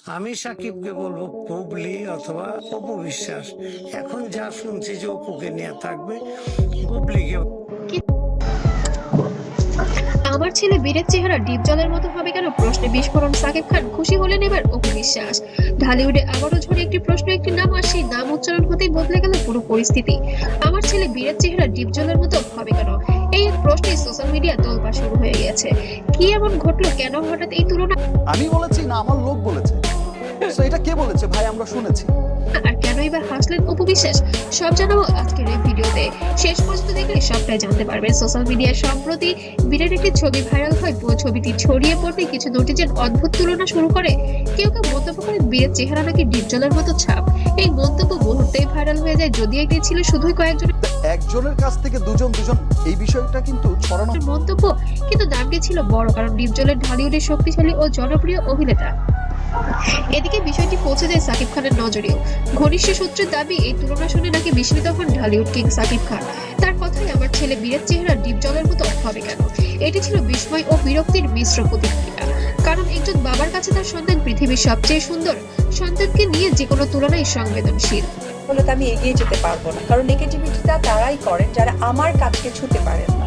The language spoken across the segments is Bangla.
আমি সাকিবকে বলবো বুবলি অথবা অপু বিশ্বাস। এখন যা শুনছি যে অপুকে নিয়ে থাকবে, বুবলিকে। আমার ছেলে বীরের চেহারা ডিপ জলের মতো হবে কেন প্রশ্নে বিস্ফোরণ সাকিব খান খুশি হলেন এবার অপু বিশ্বাস। ঢালিউডে আবারও ঝরে একটি প্রশ্ন, একটি নাম, আর সেই নাম উচ্চারণ হতেই বদলে গেল পুরো পরিস্থিতি। আমার ছেলে বীরের চেহারা ডিপ জলের মতো হবে কেন, এই এক প্রশ্নে সোশ্যাল মিডিয়া তোলপাড় শুরু হয়ে গেছে। কি এমন ঘটলো, কেন হঠাৎ এই তুলনা? আমি বলেছি না আমার লোক বলেছে? তো এটা কে বলেছে ভাই? আমরা শুনেছি। আর কেনই বা হাসলেন অপু বিশ্বাস, সব জানাবো আজকের এই ভিডিওতে। শেষ পর্যন্ত দেখলে সবটাই জানতে পারবেন। সোশ্যাল মিডিয়ায় সম্প্রতি বীরের একটি ছবি ভাইরাল হয়। পুরো ছবিটি ছড়িয়ে পড়তে কিছু নেটিজেন অদ্ভুত তুলনা শুরু করে। কেউ কেউ মন্তব্য করেন বীরের চেহারা নাকি ডিপ জলের মতো ছাপ। এই মন্তব্য মুহূর্তেই ভাইরাল হয়ে যায়, যদিও এটি ছিল শুধুই কয়েকজনের একজনের কাছ থেকে দুজন এই বিষয়টা কিন্তু ছড়ানো মন্তব্য, কিন্তু দামটি ছিল বড়, কারণ ডিপ জলের ঢালিউডের শক্তিশালী ও জনপ্রিয় অভিনেতা। এদিকে বিষয়টি পৌঁছে যায় সাকিব খানের নজরেও। ঘনিষ্ঠ সূত্রের দাবি, এই তুলনা শুনে নাকি বিস্মিত হন ঢালিউড কিং সাকিব খান। তার কথায়, আমার ছেলে বীরের চেহারা ডিপ জলের মতো হবে কেন, এটি ছিল বিস্ময় ও বিরক্তির মিশ্র প্রতিক্রিয়া। কারণ একজন বাবার কাছে তার সন্তান পৃথিবীর সবচেয়ে সুন্দর সন্তানকে নিয়ে যে কোনো তুলনায় সংবেদনশীল। বলে তো আমি এগিয়ে যেতে পারবো না, কারণ নেগেটিভিটিটা তারাই করেন যারা আমার কাজকে ছুঁতে পারেন না।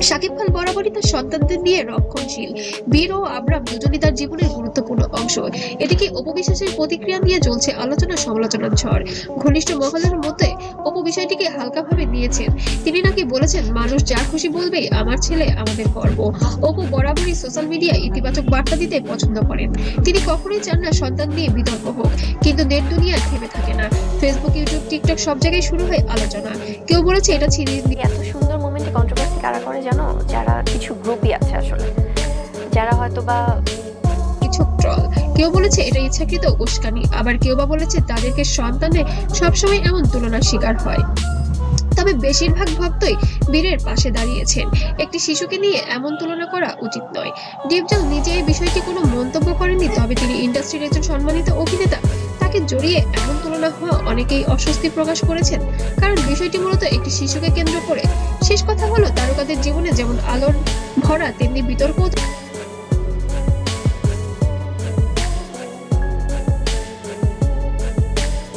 শাকিব খান বরাবরই তার সন্তানদের নিয়ে রক্ষণশীল। বীর ও আবরাম দুজনই তার জীবনের গুরুত্বপূর্ণ অংশ। এদিকে অপু বিশ্বাসের প্রতিক্রিয়া নিয়ে চলছে আলোচনা সমালোচনার ঝড়। ঘনিষ্ঠ মহলের মধ্যে অপু বিষয়টিকে হালকাভাবে নিয়েছেন। তিনি নাকি বলেছেন, মানুষ যা খুশি বলবেই, আমার ছেলে আমাদের গর্ব। অপু বরাবরই সোশ্যাল মিডিয়ায় ইতিবাচক বার্তা দিতে পছন্দ করেন। তিনি কখনোই চান না সন্তান নিয়ে বিতর্ক হোক, কিন্তু নেট দুনিয়া থেমে থাকে না। ফেসবুক, ইউটিউব, টিকটক সব জায়গায় শুরু হয় আলোচনা। কেউ বলেছে এটা সিরিজ নিয়ে। এত সুন্দর মোমেন্টে কন্ট্রোভার্সি কারা করে জানো? যারা কিছু গ্রুপই আছে আসলে, যারা হয়তো বা কিছু ট্রল। কেউ বলেছে এটা ইচ্ছাকৃত উস্কানি, আবার কেউ বা বলেছে তাদেরকে সন্তানে সবসময় এমন তুলনার শিকার হয়। তবে বেশিরভাগ ভক্তই বীরের পাশে দাঁড়িয়েছেন। একটি শিশুকে নিয়ে এমন তুলনা করা উচিত নয়। ডিপজল নিজে এই বিষয়টি কোনো মন্তব্য করেননি, তবে তিনি ইন্ডাস্ট্রির একজন সম্মানিত অভিনেতা। তাকে জড়িয়ে এমন তুলনা হওয়া অনেকেই অস্বস্তি প্রকাশ করেছেন, কারণ বিষয়টি মূলত একটি শিশুকে কেন্দ্র করে। শেষ কথা হলো, তারকাদের জীবনে যেমন আলোর ভরা, তেমনি বিতর্ক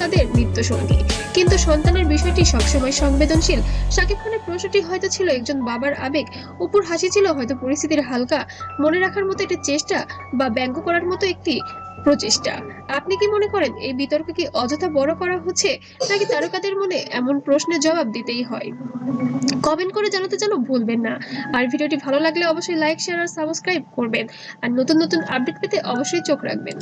তাদের মৃত্যুসঙ্গী। কিন্তু সন্তানের বিষয়টি সবসময় সংবেদনশীল। শাকিব খানের প্রশ্নটি হয়তো ছিল একজন বাবার আবেগ, উপর হাসি ছিল হয়তো পরিস্থিতির হালকা মনে রাখার মতো একটি চেষ্টা, বা ব্যঙ্গ করার মতো একটি প্রচেষ্টা। আপনি কি মনে করেন, এই বিতর্ক কি অযথা বড় করা হচ্ছে, নাকি তারকাদের মনে এমন প্রশ্নের জবাব দিতেই হয়? কমেন্ট করে জানাতে যেন ভুলবেন না। আর ভিডিওটি ভালো লাগলে অবশ্যই লাইক, শেয়ার আর সাবস্ক্রাইব করবেন। আর নতুন নতুন আপডেট পেতে অবশ্যই চোখ রাখবেন।